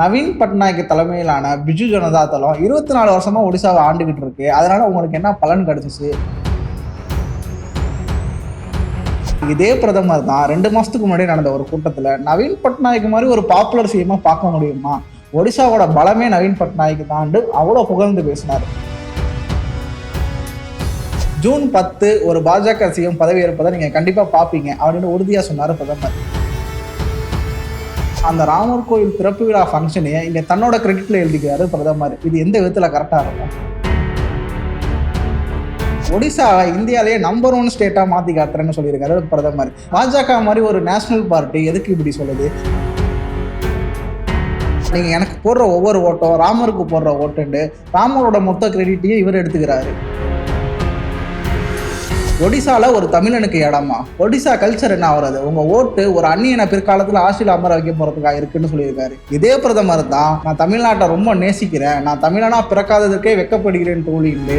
நவீன் பட்நாயக் தலைமையிலான பிஜு ஜனதா தளம் 24 வருஷமா ஒடிசாவை ஆண்டுகிட்டு இருக்கு. அதனால உங்களுக்கு என்ன பலன் கிடைச்சிச்சு? இதே பிரதமர் தான் 2 மாசத்துக்கு முன்னாடி நடந்த ஒரு கூட்டத்துல நவீன் பட்நாயக் மாதிரி ஒரு பாப்புலர் சிஎம்மா பார்க்க முடியுமா, ஒடிசாவோட பலமே நவீன் பட்நாயக் தான் அவ்வளவு புகழ்ந்து பேசினார். ஜூன் 10 ஒரு பாஜக சிஎம் பதவி ஏற்பதை நீங்க கண்டிப்பா பாப்பீங்க அப்படின்னு உறுதியா சொன்னாரு பிரதமர். அந்த ராமர் கோயில் திறப்பு விழா ஃபங்க்ஷனையே இங்க தன்னோட கிரெடிட்ல எழுதிக்கிறாரு பிரதமர். இது எந்த விதத்துல கரெக்டா இருக்கும்? ஒடிசாவை இந்தியாலேயே நம்பர் 1 ஸ்டேட்டா மாத்தி காட்டுறேன்னு சொல்லியிருக்காரு பிரதமர். பாஜக மாதிரி ஒரு நேஷனல் பார்ட்டி எதுக்கு இப்படி சொல்லுது? நீங்க எனக்கு போடுற ஒவ்வொரு ஓட்டம் ராமருக்கு போடுற ஓட்டுண்டு ராமரோட மொத்த கிரெடிட்டையும் இவர் எடுத்துக்கிறாரு. ஒடிசால ஒரு தமிழனுக்கு இடமா? ஒடிசா கல்ச்சர் என்ன ஆகுறது? உங்க ஓட்டு ஒரு அந்நியனை பிற்காலத்துல ஆட்சியில் அமர வைக்க போறதுக்காக இருக்குன்னு சொல்லியிருக்காரு. இதே பிரதமர் தான் நான் தமிழ்நாட்டை ரொம்ப நேசிக்கிறேன், நான் தமிழனா பிறக்காததற்கே வெக்கப்படுகிறேன் தோழிண்டு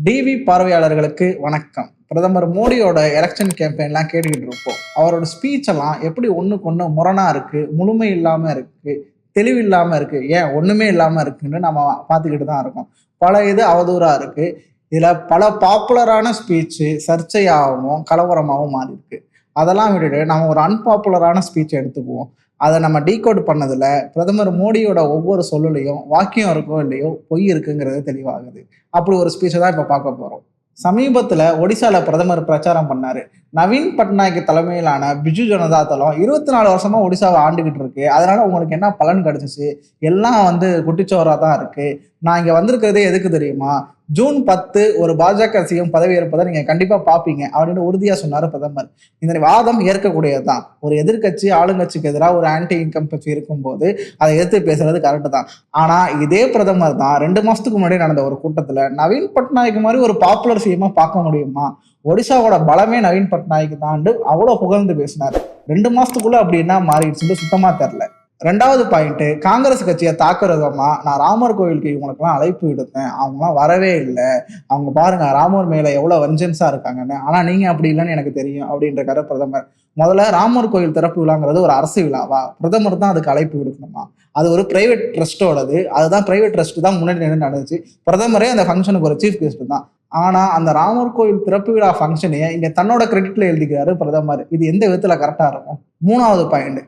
டிவி பார்வையாளர்களுக்கு வணக்கம். பிரதமர் மோடியோட எலெக்ஷன் கேம்பெயின்லாம் கேட்டுக்கிட்டு இருப்போம். அவரோட ஸ்பீச் எல்லாம் எப்படி ஒண்ணுக்கு ஒண்ணு முரணா இருக்கு, முழுமை இல்லாம இருக்கு, தெளிவு இல்லாம இருக்கு, ஏன் ஒண்ணுமே இல்லாம இருக்குன்னு நம்ம பார்த்துக்கிட்டு தான் இருக்கோம். பல இது அவதூறா இருக்கு. இதுல பல பாப்புலரான ஸ்பீச் சர்ச்சையாகவும் கலவரமாகவும் மாறி இருக்கு. அதெல்லாம் விட்டுட்டு நம்ம ஒரு அன்பாப்புலரான ஸ்பீச் எடுத்துக்குவோம். அதை நம்ம டீகோட் பண்ணதுல பிரதமர் மோடியோட ஒவ்வொரு சொல்லுலையும் வாக்கியம் இருக்கோ இல்லையோ பொய் இருக்குங்கிறது தெளிவாகுது. அப்படி ஒரு ஸ்பீச்சை தான் இப்ப பார்க்க போறோம். சமீபத்துல ஒடிசால பிரதமர் பிரச்சாரம் பண்ணாரு. நவீன் பட்நாயக் தலைமையிலான பிஜு ஜனதா தளம் 24 வருஷமா ஒடிசாவை ஆண்டுகிட்டு இருக்கு. அதனால உங்களுக்கு என்ன பலன் கிடைச்சிச்சு? எல்லாம் குட்டிச்சோரா தான் இருக்கு. நான் இங்க வந்திருக்கிறதே எதுக்கு தெரியுமா? ஜூன் 10 ஒரு பாஜக சிஎம் பதவி ஏற்பதை நீங்க கண்டிப்பா பாப்பீங்க அப்படின்னு உறுதியா சொன்னாரு பிரதமர். இந்த வாதம் ஏற்கக்கூடியதுதான். ஒரு எதிர்கட்சி ஆளுங்கட்சிக்கு எதிராக ஒரு ஆன்டி இன்கம் கட்சி இருக்கும்போது அதை எதிர்த்து பேசுறது கரெக்ட் தான். ஆனா இதே பிரதமர் தான் 2 மாசத்துக்கு முன்னாடி நடந்த ஒரு கூட்டத்துல நவீன் பட்நாயக் மாதிரி ஒரு பாப்புலர் சிஎம்மா பார்க்க முடியுமா, ஒடிசாவோட பலமே நவீன் பட்நாயக் தான் அவ்வளவு புகழ்ந்து பேசினார். 2 மாசத்துக்குள்ள அப்படி என்ன மாறிடுச்சுன்னு சுத்தமா தெரியல. 2வது பாயிண்ட், காங்கிரஸ் கட்சியை தாக்குறதமா நான் ராமர் கோயிலுக்கு இவங்களுக்கெல்லாம் அழைப்பு விடுத்தேன், அவங்களாம் வரவே இல்லை, அவங்க பாருங்க ராமர் மேல எவ்வளவு வெஞ்சன்ஸா இருக்காங்கன்னு, ஆனா நீங்க அப்படி இல்லைன்னு எனக்கு தெரியும் அப்படின்ற பிரதமர். முதல்ல ராமர் கோயில் திறப்பு விழாங்கிறது ஒரு அரசு விழாவா? பிரதமர் தான் அதுக்கு அழைப்பு விடுக்கணுமா? அது ஒரு பிரைவேட் ட்ரஸ்டோடது. அதுதான் பிரைவேட் ட்ரஸ்ட் தான் முன்னாடி நின்று நடந்துச்சு. பிரதமரே அந்த ஃபங்க்ஷனுக்கு ஒரு சீஃப் கெஸ்ட் தான். ஆனா அந்த ராமர் கோயில் திறப்பு விழா ஃபங்க்ஷனையே இங்க தன்னோட கிரெடிட்ல எழுதிக்கிறாரு பிரதமர். இது எந்த விதத்துல கரெக்டா இருக்கும்? 3வது பாயிண்ட்,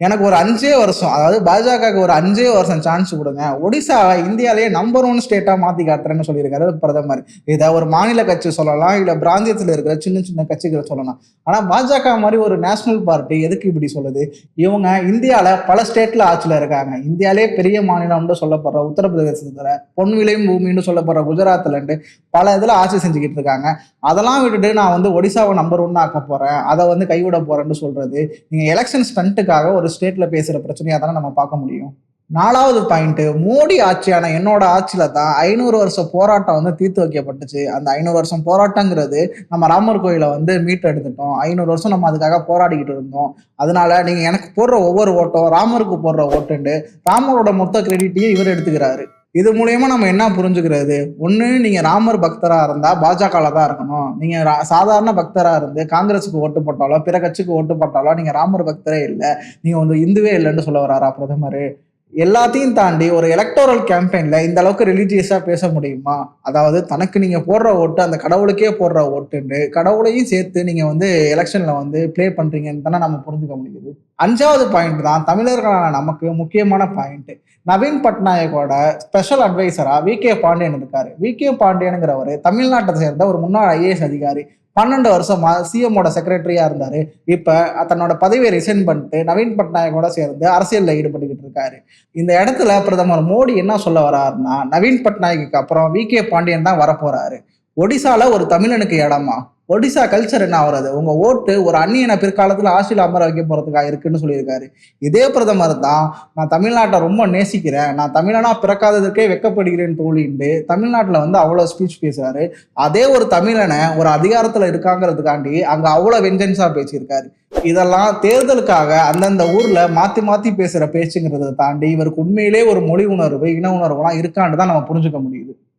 எனக்கு ஒரு 5 வருஷம், அதாவது பாஜகவுக்கு ஒரு 5 வருஷம் சான்ஸ் கொடுங்க, ஒடிசாவை இந்தியாலேயே நம்பர் 1 ஸ்டேட்டா மாத்தி காட்டுறேன்னு சொல்லியிருக்காரு பிரதமர். இதை ஒரு மாநில கட்சி சொல்லலாம், இல்ல பிராந்தியத்துல இருக்கிற சின்ன சின்ன கட்சிகளை சொல்லலாம். ஆனா பாஜக மாதிரி ஒரு நேஷனல் பார்ட்டி எதுக்கு இப்படி சொல்லுது? இவங்க இந்தியால பல ஸ்டேட்ல ஆட்சியில இருக்காங்க. இந்தியாலே பெரிய மாநிலம்னு சொல்லப்படுற உத்தரப்பிரதேசத்துல, பொன் விளையும் பூமின்னு சொல்லப்படுற குஜராத்ல பல இதுல ஆட்சி செஞ்சுக்கிட்டு இருக்காங்க. அதெல்லாம் விட்டுட்டு நான் ஒடிசாவை நம்பர் 1 ஆக்க போறேன், அதை கைவிட போறேன்னு சொல்றது நீங்க எலெக்ஷன் ஸ்டண்ட்டுக்காக ஒரு ஸ்டேட்ல பேசுற பிரச்சனையா தானே நம்ம பார்க்க முடியும். 4வது பாயிண்ட், மோடி ஆட்சியான என்னோட ஆட்சியில தான் 500 வருஷம் போராட்டம் தீர்த்து வைக்கப்பட்டுச்சு. அந்த 500 வருஷம் போராட்டங்கிறது நம்ம ராமர் கோயிலை மீட்டு எடுத்துட்டோம். 500 வருஷம் நம்ம அதுக்காக போராடிக்கிட்டு இருந்தோம். அதனால நீங்க எனக்கு போடுற ஒவ்வொரு ஓட்டம் ராமருக்கு போடுற ஓட்டுண்டு ராமரோட மொத்த கிரெடிட்டையும் இவர் எடுத்துக்கிறாரு. இது மூலயமா நம்ம என்ன புரிஞ்சுக்கிறது? ஒண்ணு, நீங்க ராமர் பக்தரா இருந்தா பாஜகல தான் இருக்கணும். நீங்க சாதாரண பக்தரா இருந்து காங்கிரஸுக்கு ஓட்டு போட்டாலோ பிற கட்சிக்கு ஓட்டு போட்டாலோ நீங்க ராமர் பக்தரே இல்லை, நீங்க இந்துவே இல்லைன்னு சொல்ல வராரா பிரதமர்? எல்லாத்தையும் தாண்டி ஒரு எலக்டோரல் கேம்பெயின்ல இந்த அளவுக்கு ரிலீஜியஸா பேச முடியுமா? அதாவது தனக்கு நீங்க போடுற ஓட்டு அந்த கடவுளுக்கே போடுற ஓட்டுண்டு கடவுளையும் சேர்த்து நீங்க எலெக்ஷன்ல பிளே பண்றீங்கன்னு தானே நம்ம புரிஞ்சுக்க முடியுது. 5வது பாயிண்ட் தான் தமிழர்களான நமக்கு முக்கியமான பாயிண்ட். நவீன் பட்நாயக்கோட ஸ்பெஷல் அட்வைசரா வி.கே. பாண்டியன் இருக்காரு. வி.கே. பாண்டியனுங்கிறவர் தமிழ்நாட்டை சேர்ந்த ஒரு முன்னாள் ஐஏஎஸ் அதிகாரி. 12 வருஷமா சிஎம்மோட செக்ரட்டரியா இருந்தாரு. இப்ப தன்னோட பதவியை ரிசைன் பண்ணிட்டு நவீன் பட்நாயக்கோட சேர்ந்து அரசியல்ல ஈடுபட்டுக்கிட்டு இருக்காரு. இந்த இடத்துல பிரதமர் மோடி என்ன சொல்ல வர்றாருன்னா, நவீன் பட்நாயக்கு அப்புறம் வி.கே. பாண்டியன் தான் வரப்போறாரு. ஒடிசால ஒரு தமிழனுக்கு இடமா? ஒடிசா கல்ச்சர் என்ன ஆகுறது? உங்க ஓட்டு ஒரு அந்நியனை பிற்காலத்துல ஆட்சியில் அமர வைக்க போறதுக்காக இருக்குன்னு சொல்லியிருக்காரு. இதே பிரதமர் தான் நான் தமிழ்நாட்டை ரொம்ப நேசிக்கிறேன், நான் தமிழனா பிறக்காததற்கே வெக்கப்படுகிறேன் தோழிண்டு தமிழ்நாட்டுல அவ்வளவு ஸ்பீச் பேசுறாரு. அதே ஒரு தமிழனை ஒரு அதிகாரத்துல இருக்காங்கிறதுக்காண்டி அங்க அவ்வளவு வெஞ்சன்ஸா பேசியிருக்காரு. இதெல்லாம் தேர்தலுக்காக அந்தந்த ஊர்ல மாத்தி மாத்தி பேசுற பேச்சுங்கிறத தாண்டி இவருக்கு உண்மையிலே ஒரு மொழி உணர்வு, இன உணர்வுலாம் இருக்கான்னு தான் நம்ம புரிஞ்சுக்க முடியுது.